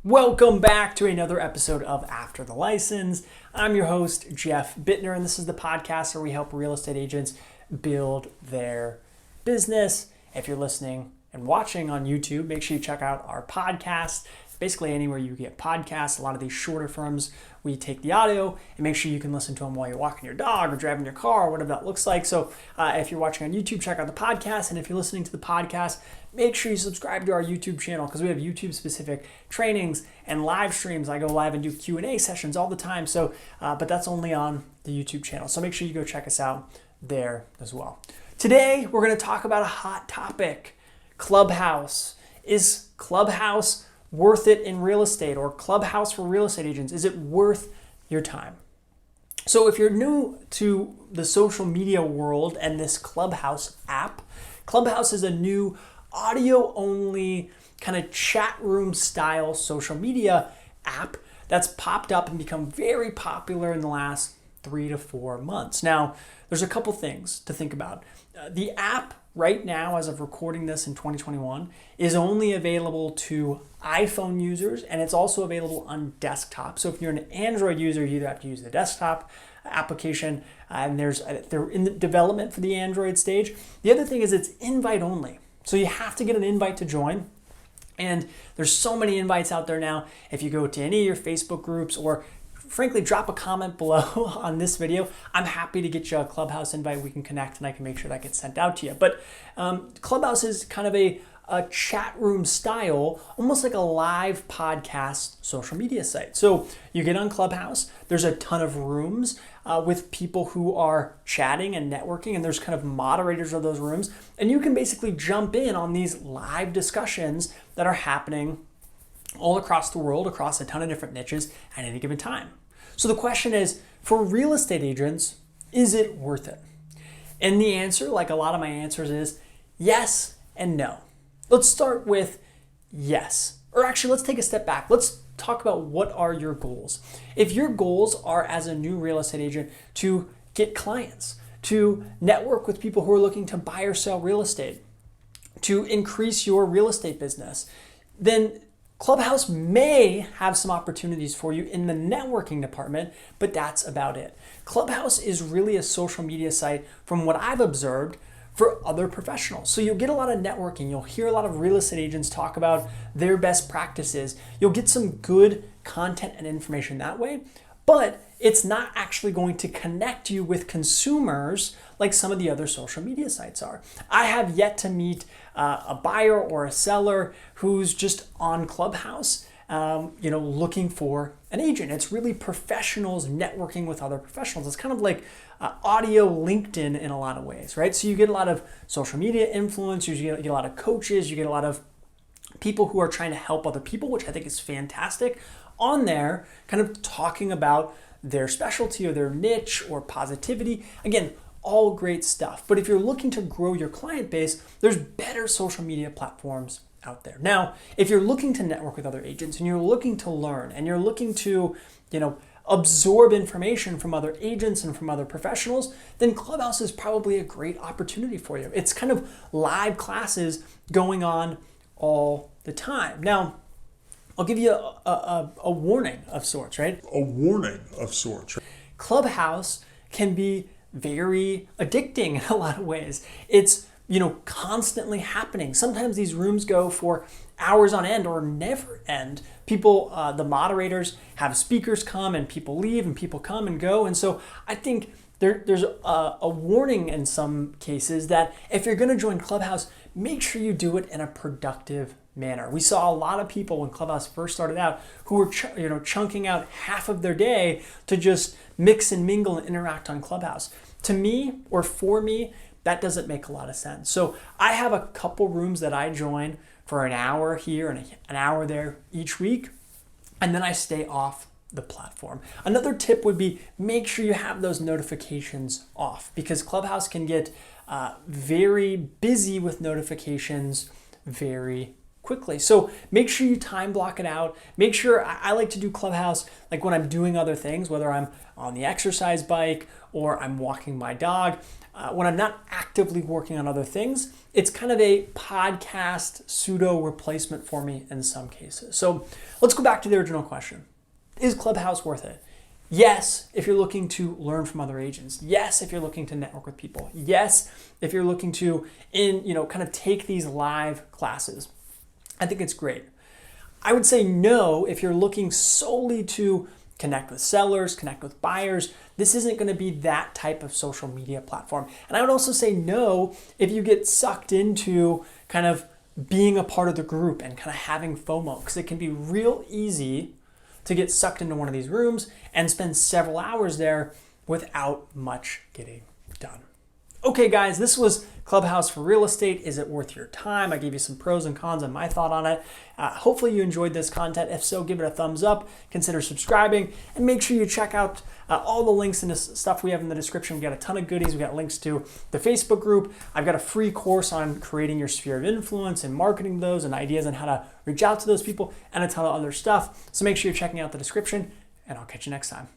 Welcome back to another episode of After the License. I'm your host, Jeff Buettner, and this is the podcast where we help real estate agents build their business. If you're listening and watching on YouTube, make sure you check out our podcast. Basically anywhere you get podcasts. A lot of these shorter firms, we take the audio and make sure you can listen to them while you're walking your dog or driving your car or whatever that looks like. So if you're watching on YouTube, check out the podcast. And if you're listening to the podcast, make sure you subscribe to our YouTube channel because we have YouTube specific trainings and live streams. I go live and do Q&A sessions all the time. So, but that's only on the YouTube channel. So make sure you go check us out there as well. Today, we're going to talk about a hot topic, Clubhouse. Is Clubhouse worth it in real estate, or Clubhouse for real estate agents? Is it worth your time? So if you're new to the social media world and this Clubhouse app, Clubhouse is a new audio only kind of chat room style social media app that's popped up and become very popular in the last 3 to 4 months. Now, there's a couple things to think about. The app right now, as of recording this in 2021, is only available to iPhone users, and it's also available on desktop. So if you're an Android user, you either have to use the desktop application, and they're in the development for the Android stage. The other thing is it's invite only. So you have to get an invite to join. And there's so many invites out there now. If you go to any of your Facebook groups, or frankly, drop a comment below on this video, I'm happy to get you a Clubhouse invite. We can connect and I can make sure that gets sent out to you. But Clubhouse is kind of a chat room style, almost like a live podcast social media site. So you get on Clubhouse, there's a ton of rooms with people who are chatting and networking, and there's kind of moderators of those rooms. And you can basically jump in on these live discussions that are happening all across the world, across a ton of different niches at any given time. So the question is, for real estate agents, is it worth it? And the answer, like a lot of my answers, is yes and no. Let's start with yes. Or actually, let's take a step back. Let's talk about what are your goals. If your goals are, as a new real estate agent, to get clients, to network with people who are looking to buy or sell real estate, to increase your real estate business, then Clubhouse may have some opportunities for you in the networking department, but that's about it. Clubhouse is really a social media site, from what I've observed, for other professionals. So you'll get a lot of networking. You'll hear a lot of real estate agents talk about their best practices. You'll get some good content and information that way, but it's not actually going to connect you with consumers like some of the other social media sites are. I have yet to meet a buyer or a seller who's just on Clubhouse, looking for an agent. It's really professionals networking with other professionals. It's kind of like audio LinkedIn in a lot of ways, right? So you get a lot of social media influencers, you get a lot of coaches, you get a lot of people who are trying to help other people, which I think is fantastic, on there kind of talking about their specialty or their niche or positivity. Again, all great stuff. But if you're looking to grow your client base, there's better social media platforms out there. Now, if you're looking to network with other agents and you're looking to learn and you're looking to, absorb information from other agents and from other professionals, then Clubhouse is probably a great opportunity for you. It's kind of live classes going on all the time. Now, I'll give you a warning of sorts, right? A warning of sorts. Clubhouse can be very addicting in a lot of ways. It's constantly happening. Sometimes these rooms go for hours on end or never end. People, the moderators have speakers come and people leave and people come and go. And so I think there's a warning in some cases that if you're going to join Clubhouse, make sure you do it in a productive manner. We saw a lot of people when Clubhouse first started out who were chunking out half of their day to just mix and mingle and interact on Clubhouse. To me, or for me, that doesn't make a lot of sense. So I have a couple rooms that I join for an hour here and an hour there each week, and then I stay off the platform. Another tip would be make sure you have those notifications off, because Clubhouse can get very busy with notifications very quickly. So make sure you time block it out. Make sure, I like to do Clubhouse like when I'm doing other things, whether I'm on the exercise bike or I'm walking my dog. When I'm not actively working on other things, it's kind of a podcast pseudo replacement for me in some cases. So let's go back to the original question. Is Clubhouse worth it? Yes, if you're looking to learn from other agents. Yes, if you're looking to network with people. Yes, if you're looking to kind of take these live classes. I think it's great. I would say no if you're looking solely to connect with sellers, connect with buyers. This isn't going to be that type of social media platform. And I would also say no if you get sucked into kind of being a part of the group and kind of having FOMO, because it can be real easy to get sucked into one of these rooms and spend several hours there without much getting done. Okay, guys, this was Clubhouse for Real Estate. Is it worth your time? I gave you some pros and cons and my thought on it. Hopefully you enjoyed this content. If so, give it a thumbs up, consider subscribing, and make sure you check out all the links and the stuff we have in the description. We got a ton of goodies. We got links to the Facebook group. I've got a free course on creating your sphere of influence and marketing those and ideas on how to reach out to those people and a ton of other stuff. So make sure you're checking out the description, and I'll catch you next time.